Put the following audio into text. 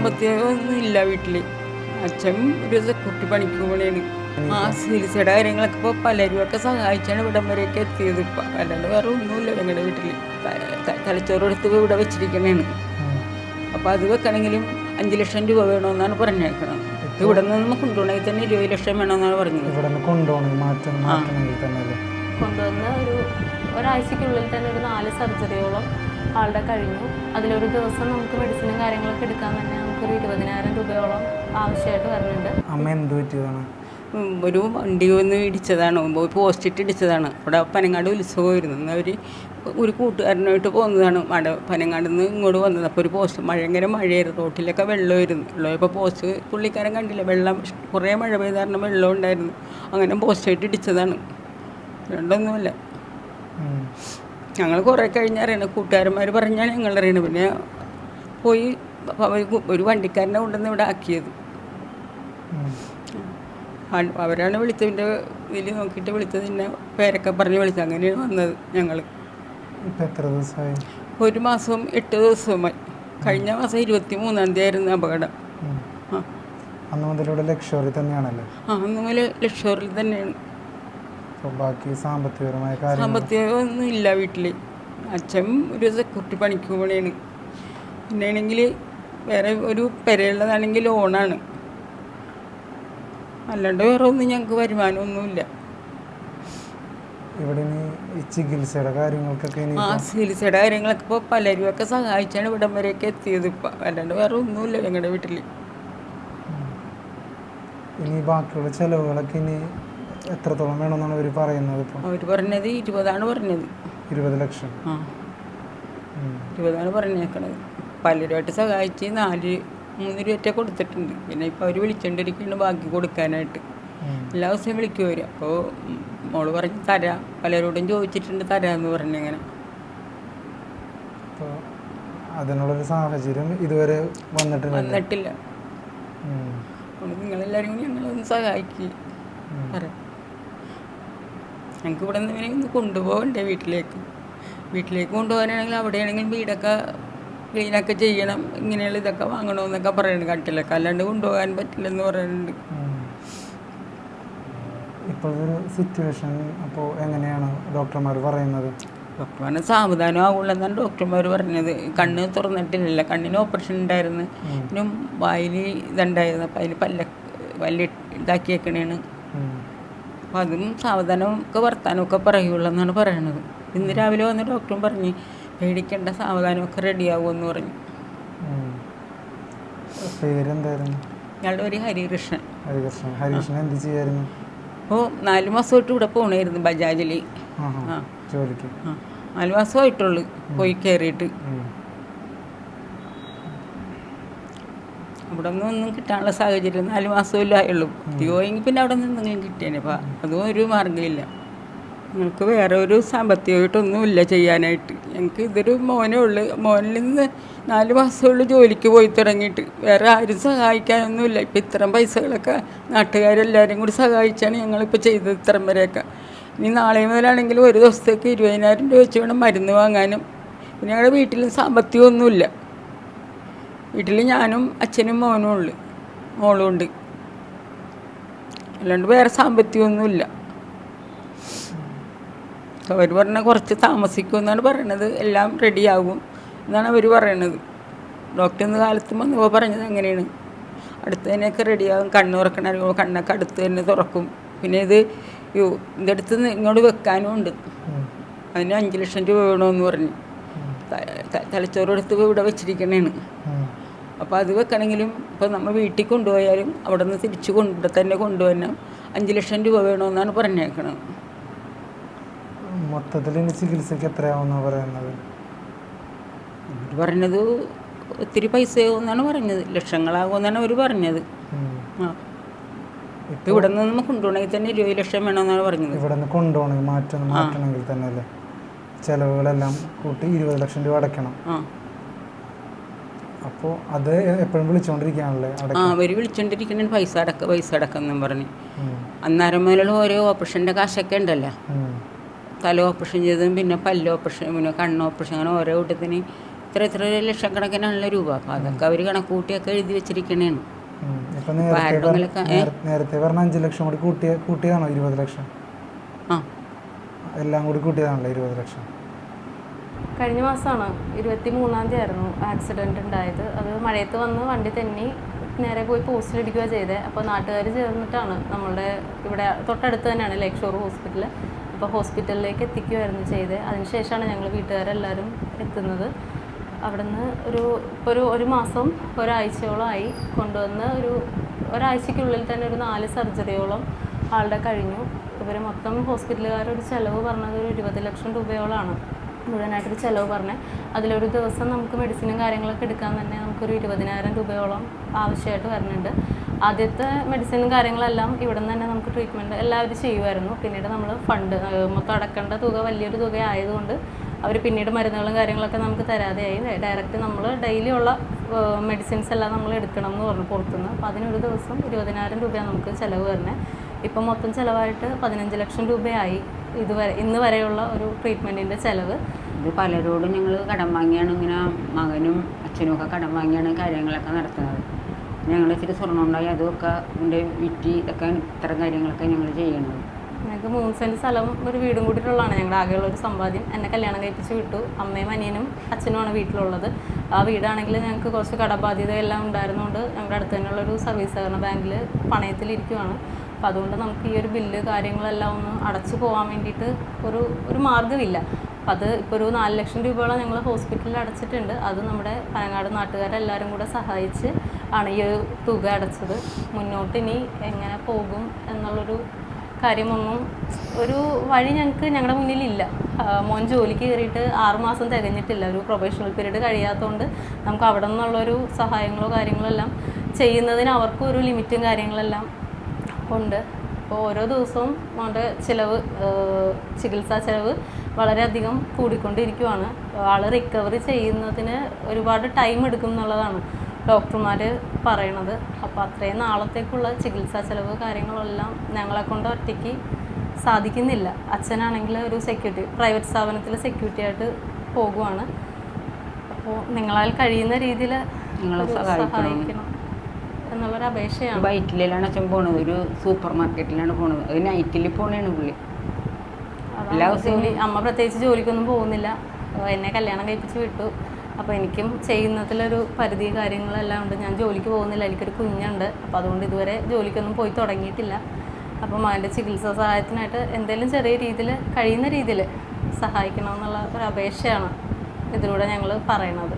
സാമ്പത്തികം ഒന്നും ഇല്ല വീട്ടിൽ. അച്ഛൻ ഒരു സെക്യൂരിറ്റി പണിക്ക് പോകണേന്. ആ ചികിത്സയുടെ കാര്യങ്ങളൊക്കെ ഇപ്പോൾ പലരുമൊക്കെ സഹായിച്ചാണ് ഇവിടം വരെയൊക്കെ എത്തിയത്. ഇപ്പം അല്ലാണ്ട് വേറെ ഒന്നുമില്ല ഞങ്ങളുടെ വീട്ടിൽ. തലച്ചോറ് എടുത്ത് ഇവിടെ വെച്ചിരിക്കണേണ്. അപ്പോൾ അത് വെക്കണമെങ്കിലും 5 ലക്ഷം രൂപ വേണമെന്നാണ് പറഞ്ഞേക്കണം. ഇവിടെ നിന്ന് കൊണ്ടുപോകണമെങ്കിൽ തന്നെ 20 ലക്ഷം വേണമെന്നാണ് പറഞ്ഞത്. കൊണ്ടുവന്ന് ഒരാഴ്ചക്കുള്ളിൽ തന്നെ ഒരു 4 സർജറിയോളം ആളുടെ കഴിഞ്ഞു. അതിലൊരു ദിവസം നമുക്ക് മെഡിസിനും കാര്യങ്ങളൊക്കെ എടുക്കാൻ തന്നെ നമുക്കൊരു 20,000 രൂപയോളം ആവശ്യമായിട്ട് വരുന്നുണ്ട്. അമ്മ എന്ത് പറ്റിയതാണ്? ഒരു വണ്ടി വന്ന് ഇടിച്ചതാണ്, പോസ്റ്റിട്ട് ഇടിച്ചതാണ്. അവിടെ പനങ്ങാട് ഉത്സവമായിരുന്നു. അവർ ഒരു കൂട്ടുകാരനായിട്ട് പോകുന്നതാണ്. പനങ്ങാട് നിന്ന് ഇങ്ങോട്ട് വന്നത്. അപ്പോൾ ഒരു പോസ്റ്റ് ഭയങ്കര മഴയായിരുന്നു, റോട്ടിലൊക്കെ വെള്ളമായിരുന്നു. വെള്ളമായപ്പോൾ പോസ്റ്റ് പുള്ളിക്കാരൻ കണ്ടില്ല, വെള്ളം കുറേ മഴ പെയ്ത കാരണം വെള്ളം ഉണ്ടായിരുന്നു. അങ്ങനെ പോസ്റ്റായിട്ട് ഇടിച്ചതാണ്, രണ്ടൊന്നുമില്ല. ഞങ്ങൾ കുറേ കഴിഞ്ഞറിയണം, കൂട്ടുകാരന്മാർ പറഞ്ഞാണ് ഞങ്ങൾ അറിയണത്. പിന്നെ പോയി ഒരു വണ്ടിക്കാരനെ കൊണ്ടുവന്ന് ഇവിടെ ആക്കിയത്. അവരാണ് വിളിച്ചതിൻ്റെ ഇതിൽ നോക്കിയിട്ട് വിളിച്ചത്, പിന്നെ പേരൊക്കെ പറഞ്ഞ് വിളിച്ചത്. അങ്ങനെയാണ് വന്നത് ഞങ്ങൾ. എത്ര ദിവസമായി? 1 മാസവും 8 ദിവസവുമായി. കഴിഞ്ഞ മാസം 23-ാം തീയതി ആയിരുന്നു അപകടം. അന്ന് മുതൽ ഇവിടെ ലക്ഷറി തന്നെയാണല്ലോ? അന്ന് മുതൽ ലക്ഷറി തന്നെയാണ്. ബാക്കി സാമ്പത്തികപരമായ സാമ്പത്തികം ഒന്നും ഇല്ല വീട്ടിൽ. അച്ഛൻ ഒരു സെക്യൂരിറ്റി പണിക്ക് പോകണേന്. പിന്നെ ആണെങ്കിൽ വേറെ ഒരു പെരയുള്ളതാണെങ്കിൽ ലോണാണ്. അല്ലാണ്ട് വേറെ ഒന്നും ഞങ്ങൾക്ക് വരുമാനമൊന്നുമില്ല. ഇവിടെ ചികിത്സയുടെ കാര്യങ്ങൾക്കൊക്കെ ചികിത്സയുടെ കാര്യങ്ങളൊക്കെ ഇപ്പോൾ പലരുമൊക്കെ സഹായിച്ചാണ് ഇവിടം വരെയൊക്കെ എത്തിയത്. ഇപ്പം അല്ലാണ്ട് വേറെ ഒന്നുമില്ല ഞങ്ങളുടെ വീട്ടിൽ. ഇനി ബാക്കിയുള്ള ചിലവുകളൊക്കെ ഇനി എത്രത്തോളം വേണമെന്നാണ് അവർ പറയുന്നത്? ഇപ്പോൾ അവർ പറഞ്ഞത് 20 പറഞ്ഞത്. 20 ലക്ഷം? 20 പറഞ്ഞേക്കണത്. പലരുമായിട്ട് സഹായിച്ച് 3 രൂപ കൊടുത്തിട്ടുണ്ട്. പിന്നെ ഇപ്പോൾ അവർ വിളിച്ചുകൊണ്ടിരിക്കുന്നുണ്ട് ബാക്കി കൊടുക്കാനായിട്ട്. എല്ലാ ദിവസവും വിളിക്കും അവർ. അപ്പോൾ മോള് പറഞ്ഞ് തരാം, പലരോടും ചോദിച്ചിട്ടുണ്ട് തരാമെന്ന് പറഞ്ഞു. അങ്ങനെ അപ്പോൾ അതിനുള്ളൊരു സാഹചര്യം ഇതുവരെ വന്നിട്ടില്ല. നിങ്ങളെല്ലാവരും കൂടി ഞങ്ങളൊന്ന് സഹായിക്കുക. പറയാം, ഞങ്ങൾക്ക് ഇവിടെ നിന്ന് ഇവനെ ഒന്ന് കൊണ്ടുപോകണ്ടേ വീട്ടിലേക്ക് കൊണ്ടുപോകാനാണെങ്കിൽ അവിടെയാണെങ്കിലും വീടൊക്കെ ക്ലീനൊക്കെ ചെയ്യണം, ഇങ്ങനെയുള്ള ഇതൊക്കെ വാങ്ങണമെന്നൊക്കെ പറയുന്നുണ്ട്. കട്ടിലൊക്കെ അല്ലാണ്ട് കൊണ്ടുപോകാൻ പറ്റില്ലെന്ന് പറയുന്നുണ്ട്. ഇപ്പോഴൊരു സിറ്റുവേഷൻ അപ്പോൾ എങ്ങനെയാണ് ഡോക്ടർമാർ പറയുന്നത്? ഡോക്ടർമാരെ സാവധാനം ആവുള്ളതെന്നാണ് ഡോക്ടർമാർ പറഞ്ഞത്. കണ്ണ് തുറന്നിട്ടില്ല, കണ്ണിന് ഓപ്പറേഷൻ ഉണ്ടായിരുന്നു. പിന്നെ വായിൽ ഇതുണ്ടായിരുന്നു, അപ്പം അതിൽ പല്ല് ഇതാക്കിയേക്കണേണ്. അപ്പം അതും സാവധാനമൊക്കെ വർത്താനമൊക്കെ പറയുള്ളൂ പറയണത്. ഇന്ന് രാവിലെ വന്ന് ഡോക്ടറും പറഞ്ഞ് പേടിക്കേണ്ട, സാവധാനമൊക്കെ റെഡിയാവുമെന്ന് പറഞ്ഞു. പേരെന്തായിരുന്നു? ഞങ്ങളുടെ ഒരു ഹരികൃഷ്ണൻ. ഹരികൃഷ്ണൻ എന്ത് ചെയ്യായിരുന്നു? അപ്പോൾ 4 മാസമായിട്ട് ഇവിടെ പോകണമായിരുന്നു ബജാജിൽ. ജോലിക്ക് 4 മാസമായിട്ടുള്ളൂ പോയി കയറിയിട്ട്. അവിടെ ഒന്നും കിട്ടാനുള്ള സാഹചര്യം 4 മാസമല്ലേ ആയുള്ളൂ. പോയെങ്കിൽ പിന്നെ അവിടെ നിന്ന് എന്തെങ്കിലും കിട്ടിയേനെ. അപ്പം അതും ഒരു മാർഗ്ഗമില്ല. ഞങ്ങൾക്ക് വേറെ ഒരു സാമ്പത്തികമായിട്ടൊന്നുമില്ല ചെയ്യാനായിട്ട്. ഞങ്ങൾക്ക് ഇതൊരു മോനേ ഉള്ളു. മോനിൽ നിന്ന് 4 മാസമുള്ളൂ ജോലിക്ക് പോയി തുടങ്ങിയിട്ട്. വേറെ ആരും സഹായിക്കാനൊന്നുമില്ല. ഇപ്പം ഇത്തരം പൈസകളൊക്കെ നാട്ടുകാരെല്ലാവരും കൂടി സഹായിച്ചാണ് ഞങ്ങളിപ്പോൾ ചെയ്തത് ഇത്തരം വരെയൊക്കെ. ഇനി നാളെ മുതലാണെങ്കിലും ഒരു ദിവസത്തേക്ക് 20,000 രൂപ വെച്ച് വേണം മരുന്ന് വാങ്ങാനും. പിന്നെ ഞങ്ങളുടെ വീട്ടിൽ സാമ്പത്തികമൊന്നുമില്ല. വീട്ടിൽ ഞാനും അച്ഛനും മോളും ഉണ്ട്. അല്ലാണ്ട് വേറെ സാമ്പത്തികമൊന്നുമില്ല. അവർ പറഞ്ഞ കുറച്ച് താമസിക്കുമെന്നാണ് പറയണത്. എല്ലാം റെഡിയാകും എന്നാണ് അവർ പറയണത്. ഡോക്ടർ ഇന്ന് കാലത്ത് വന്നപ്പോൾ പറഞ്ഞത് അങ്ങനെയാണ്. അടുത്ത് തന്നെയൊക്കെ റെഡിയാകും. കണ്ണ് തുറക്കണ കണ്ണൊക്കെ അടുത്ത് തന്നെ തുറക്കും. പിന്നെ ഇതെടുത്ത് ഇങ്ങോട്ട് വെക്കാനും ഉണ്ട്. അതിന് 5 ലക്ഷം രൂപ വേണമെന്ന് പറഞ്ഞു. തലച്ചോറ് എടുത്ത് ഇവിടെ വെച്ചിരിക്കണേണ്. അപ്പോൾ അത് വെക്കണമെങ്കിലും ഇപ്പോൾ നമ്മൾ വീട്ടിൽ കൊണ്ടുപോയാലും അവിടെ നിന്ന് തിരിച്ച് ഇവിടെ തന്നെ കൊണ്ടുവരണം. 5 ലക്ഷം രൂപ വേണമെന്നാണ് പറഞ്ഞേക്കണത്. മൊത്തത്തിൽ ചികിത്സയ്ക്ക് എത്രയാവുമെന്നാണ് പറയുന്നത്? അവർ പറഞ്ഞത് ഒത്തിരി പൈസയാകുമെന്നാണ് പറഞ്ഞത്. ലക്ഷങ്ങളാകുമെന്നാണ് അവർ പറഞ്ഞത്. ഇവിടെ നിന്ന് നമ്മൾ കൊണ്ടുപോകണമെങ്കിൽ തന്നെ 20 ലക്ഷം വേണമെന്നാണ് പറഞ്ഞത്. ഇവിടെ നിന്ന് കൊണ്ടുപോകണമെങ്കിൽ മാറ്റണമെങ്കിൽ തന്നെ അല്ലേ ചിലവുകളെല്ലാം കൂട്ടി 20 ലക്ഷം രൂപ അടയ്ക്കണം. അപ്പോൾ അത് എപ്പോഴും വിളിച്ചുകൊണ്ടിരിക്കുകയാണല്ലേ? അവർ വിളിച്ചുകൊണ്ടിരിക്കുന്ന പൈസ അടക്കം പറഞ്ഞ്. അന്നേരം മുതലുള്ള ഓരോ ഓപ്പറേഷൻ്റെ കാശൊക്കെ ഉണ്ടല്ലോ. തല ഓപ്പറേഷൻ ചെയ്തതും പിന്നെ പല്ല് ഓപ്പറേഷൻ, പിന്നെ കണ്ണ് ഓപ്പറേഷൻ, അങ്ങനെ ഓരോ കൂട്ടത്തിന് ഇത്ര ലക്ഷക്കണക്കിനുള്ള രൂപ. അപ്പോൾ അതൊക്കെ അവർ കണക്കൂട്ടിയൊക്കെ എഴുതി വെച്ചിരിക്കണേണ്. ഇപ്പം ആരുടെങ്കിലൊക്കെ നേരത്തെ പറഞ്ഞ 5 ലക്ഷം കൂടി കൂട്ടിയതാണോ 20 ലക്ഷം? ആ എല്ലാം കൂടി കൂട്ടിയതാണല്ലോ 20 ലക്ഷം. കഴിഞ്ഞ മാസമാണ് 23-ാം തീയതി ആയിരുന്നു ആക്സിഡൻറ്റ് ഉണ്ടായത്. അത് മഴയത്ത് വന്ന് വണ്ടി തെന്നി നേരെ പോയി പോസ്റ്റിലിടിക്കുകയാണ് ചെയ്തത്. അപ്പോൾ നാട്ടുകാർ ചേർന്നിട്ടാണ് നമ്മളുടെ ഇവിടെ തൊട്ടടുത്ത് തന്നെയാണ് ലേക്ക് ഷോർ ഹോസ്പിറ്റൽ. അപ്പോൾ ഹോസ്പിറ്റലിലേക്ക് എത്തിക്കുകയായിരുന്നു ചെയ്തത്. അതിനുശേഷമാണ് ഞങ്ങൾ വീട്ടുകാരെല്ലാവരും എത്തുന്നത്. അവിടെ നിന്ന് ഒരു മാസം ഒരാഴ്ചയോളമായി കൊണ്ടുവന്ന് ഒരാഴ്ചയ്ക്കുള്ളിൽ തന്നെ ഒരു 4 സർജറിയോളം ആളുടെ കഴിഞ്ഞു. ഇവർ മൊത്തം ഹോസ്പിറ്റലുകാരൊരു ചിലവ് പറഞ്ഞത് ഒരു 20 ലക്ഷം രൂപയോളമാണ് മുഴുവനായിട്ടൊരു ചിലവ് പറഞ്ഞത്. അതിലൊരു ദിവസം നമുക്ക് മെഡിസിനും കാര്യങ്ങളൊക്കെ എടുക്കാൻ തന്നെ നമുക്കൊരു 20,000 രൂപയോളം ആവശ്യമായിട്ട് വരുന്നുണ്ട്. ആദ്യത്തെ മെഡിസിനും കാര്യങ്ങളെല്ലാം ഇവിടെ നിന്ന് തന്നെ നമുക്ക് ട്രീറ്റ്മെൻറ്റ് എല്ലാവരും ചെയ്യുമായിരുന്നു. പിന്നീട് നമ്മൾ ഫണ്ട് മൊത്തം അടക്കേണ്ട തുക വലിയൊരു തുക ആയതുകൊണ്ട് അവർ പിന്നീട് മരുന്നുകളും കാര്യങ്ങളൊക്കെ നമുക്ക് തരാതെയായി. ഡയറക്റ്റ് നമ്മൾ ഡെയിലി ഉള്ള മെഡിസിൻസ് എല്ലാം നമ്മൾ എടുക്കണം എന്ന് പറഞ്ഞു പുറത്തുനിന്ന്. അപ്പോൾ അതിനൊരു ദിവസം 20,000 രൂപയാണ് നമുക്ക് ചിലവ് വരുന്നത്. ഇപ്പം മൊത്തം ചിലവായിട്ട് 15 ലക്ഷം രൂപയായി ഇന്ന് വരെയുള്ള ഒരു ട്രീറ്റ്മെൻറ്റിൻ്റെ ചിലവ്. ഇത് പലരോടും ഞങ്ങൾ കടം വാങ്ങിയാണ്, ഇങ്ങനെ മകനും അച്ഛനും ഒക്കെ കടം വാങ്ങിയാണ് കാര്യങ്ങളൊക്കെ നടത്തുന്നത്. ഞങ്ങൾ ഇച്ചിരി സ്വർണ്ണം ഉണ്ടായി അതൊക്കെ ഇതിൻ്റെ വിറ്റി ഇതൊക്കെ ഇത്തരം കാര്യങ്ങളൊക്കെ ഞങ്ങൾ ചെയ്യണത്. ഞങ്ങൾക്ക് 3 സെൻറ്റ് സ്ഥലം ഒരു വീടും കൂടിയിട്ടുള്ളതാണ് ഞങ്ങളുടെ ആകെയുള്ള ഒരു സമ്പാദ്യം. എന്നെ കല്യാണം കഴിപ്പിച്ച് വിട്ടു. അമ്മയും അനിയനും അച്ഛനുമാണ് വീട്ടിലുള്ളത്. ആ വീടാണെങ്കിൽ ഞങ്ങൾക്ക് കുറച്ച് കടബാധ്യതയെല്ലാം ഉണ്ടായിരുന്നുകൊണ്ട് ഞങ്ങളുടെ അടുത്ത് തന്നെയുള്ളൊരു സർവീസ് സഹകരണ ബാങ്കിൽ പണയത്തിലിരിക്കുവാണ്. അപ്പോൾ അതുകൊണ്ട് നമുക്ക് ഈ ഒരു ബില്ല് കാര്യങ്ങളെല്ലാം ഒന്ന് അടച്ചു പോകാൻ വേണ്ടിയിട്ട് ഒരു മാർഗ്ഗമില്ല. അപ്പോൾ അത് ഇപ്പോൾ ഒരു 4 ലക്ഷം രൂപയോളം ഞങ്ങൾ ഹോസ്പിറ്റലിൽ അടച്ചിട്ടുണ്ട്. അത് നമ്മുടെ പനങ്ങാട് നാട്ടുകാരെല്ലാവരും കൂടെ സഹായിച്ച് ആണ് ഈ ഒരു തുക അടച്ചത്. മുന്നോട്ട് ഇനി എങ്ങനെ പോകും എന്നുള്ളൊരു കാര്യമൊന്നും ഒരു വഴി ഞങ്ങളുടെ മുന്നിലില്ല. മോൻ ജോലിക്ക് കയറിയിട്ട് 6 മാസം തികഞ്ഞിട്ടില്ല. ഒരു പ്രൊബേഷണൽ പീരീഡ് കഴിയാത്തതുകൊണ്ട് നമുക്ക് അവിടെ നിന്നുള്ളൊരു സഹായങ്ങളോ കാര്യങ്ങളോ എല്ലാം ചെയ്യുന്നതിന് അവർക്കും ഒരു ലിമിറ്റും കാര്യങ്ങളെല്ലാം ഉണ്ട്. അപ്പോൾ ഓരോ ദിവസവും മോൻ്റെ ചികിത്സാ ചിലവ് വളരെയധികം കൂടിക്കൊണ്ടിരിക്കുകയാണ്. ആൾ റിക്കവറി ചെയ്യുന്നതിന് ഒരുപാട് ടൈം എടുക്കും എന്നുള്ളതാണ് ഡോക്ടർമാർ പറയണത്. അപ്പോൾ അത്രയും നാളത്തേക്കുള്ള ചികിത്സാ ചിലവ് കാര്യങ്ങളെല്ലാം ഞങ്ങളെക്കൊണ്ട് ഒറ്റയ്ക്ക് സാധിക്കുന്നില്ല. അച്ഛനാണെങ്കിൽ ഒരു പ്രൈവറ്റ് സ്ഥാപനത്തിൽ സെക്യൂരിറ്റി ആയിട്ട് പോകുവാണ്. അപ്പോൾ നിങ്ങളാൽ കഴിയുന്ന രീതിയിൽ നിങ്ങളെ സഹായിക്കണം എന്നുള്ളൊരു അപേക്ഷയാണ്. ബൈക്കിലാണ് അച്ഛൻ പോണത്, ഒരു സൂപ്പർ മാർക്കറ്റിലാണ് പോണത്. അത് നൈറ്റിൽ പോണേണ് പുള്ളി. അമ്മ പ്രത്യേകിച്ച് ജോലിക്കൊന്നും പോകുന്നില്ല. എന്നെ കല്യാണം കഴിപ്പിച്ച് വിട്ടു. അപ്പോൾ എനിക്കും ചെയ്യുന്നതിലൊരു പരിധി കാര്യങ്ങളെല്ലാം ഉണ്ട്. ഞാൻ ജോലിക്ക് പോകുന്നില്ല, എനിക്കൊരു കുഞ്ഞുണ്ട്. അപ്പോൾ അതുകൊണ്ട് ഇതുവരെ ജോലിക്കൊന്നും പോയി തുടങ്ങിയിട്ടില്ല. അപ്പോൾ മകൻ്റെ ചികിത്സാ സഹായത്തിനായിട്ട് എന്തെങ്കിലും ചെറിയ രീതിയിൽ കഴിയുന്ന രീതിയിൽ സഹായിക്കണമെന്നുള്ള ഒരു അപേക്ഷയാണ് ഇതിലൂടെ ഞങ്ങൾ പറയണത്.